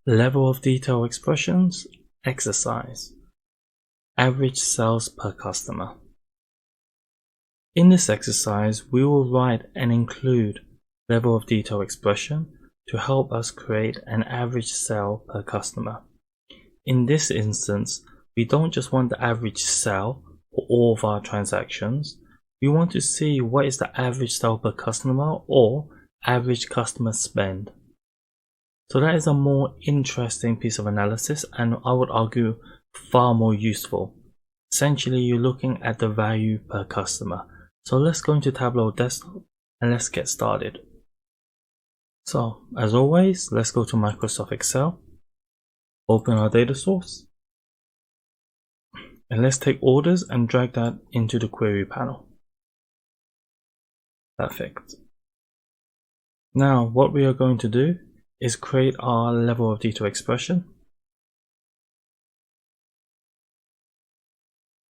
Level of detail expressions, exercise. Average sales per customer. In this exercise, we will write and include level of detail expression to help us create an average sale per customer. In this instance, we don't just want the average sale for all of our transactions. We want to see what is the average sale per customer or average customer spend. So that is a more interesting piece of analysis, and I would argue far more useful. Essentially, you're looking at the value per customer. So let's go into Tableau Desktop and let's get started. So as always, let's go to Microsoft Excel, open our data source, and let's take orders and drag that into the query panel. Perfect. Now what we are going to do is create our level of detail expression.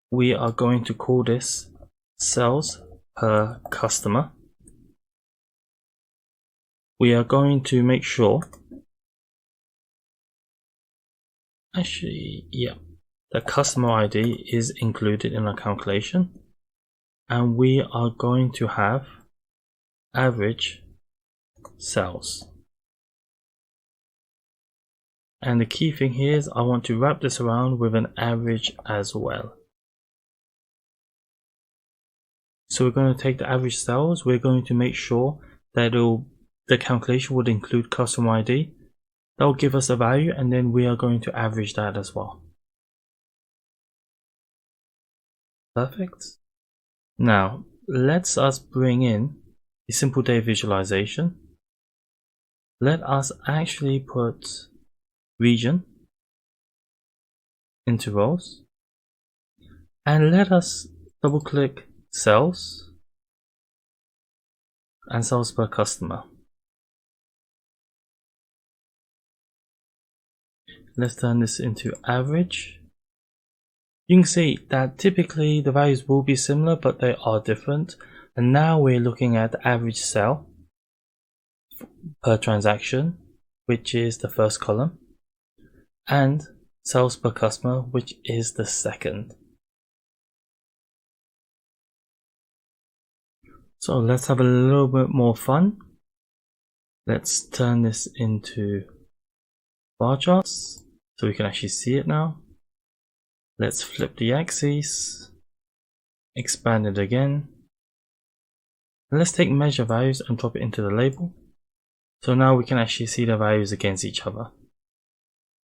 We are going to call this sales per customer. We are going to make sure, the customer ID is included in our calculation, and we are going to have average sales. And the key thing here is I want to wrap this around with an average as well. So we're going to take the average sales, we're going to make sure that the calculation would include customer ID. That will give us a value, and then we are going to average that as well. Perfect. Now let's bring in a simple data visualization. Let us actually put region into rows, and let us double click sales and sales per customer. Let's turn this into average. You can see that typically the values will be similar, but they are different. And now we're looking at the average sale per transaction, which is the first column, and sales per customer, which is the second. So let's have a little bit more fun. Let's turn this into bar charts so we can actually see it now. Let's flip the axes, expand it again, and let's take measure values and drop it into the label. So now we can actually see the values against each other.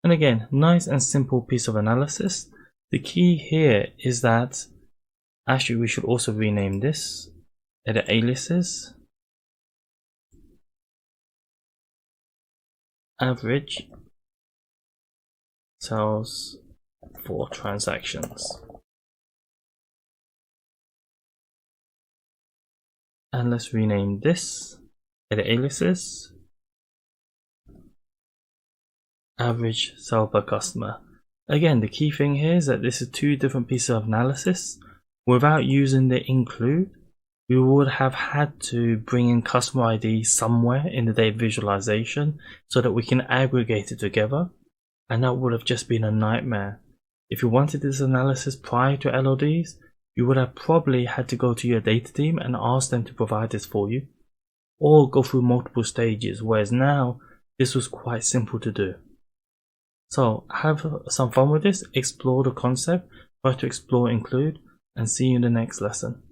And again, nice and simple piece of analysis. The key here is that actually we should also rename this, edit aliases, average sales for transactions. And let's rename this, edit aliases, average sale per customer. Again, the key thing here is that this is two different pieces of analysis. Without using the include, we would have had to bring in customer ID somewhere in the data visualization so that we can aggregate it together, and that would have just been a nightmare. If you wanted this analysis prior to LODs, you would have probably had to go to your data team and ask them to provide this for you, or go through multiple stages, whereas now this was quite simple to do. So have some fun with this, explore the concept, try to explore include, and see you in the next lesson.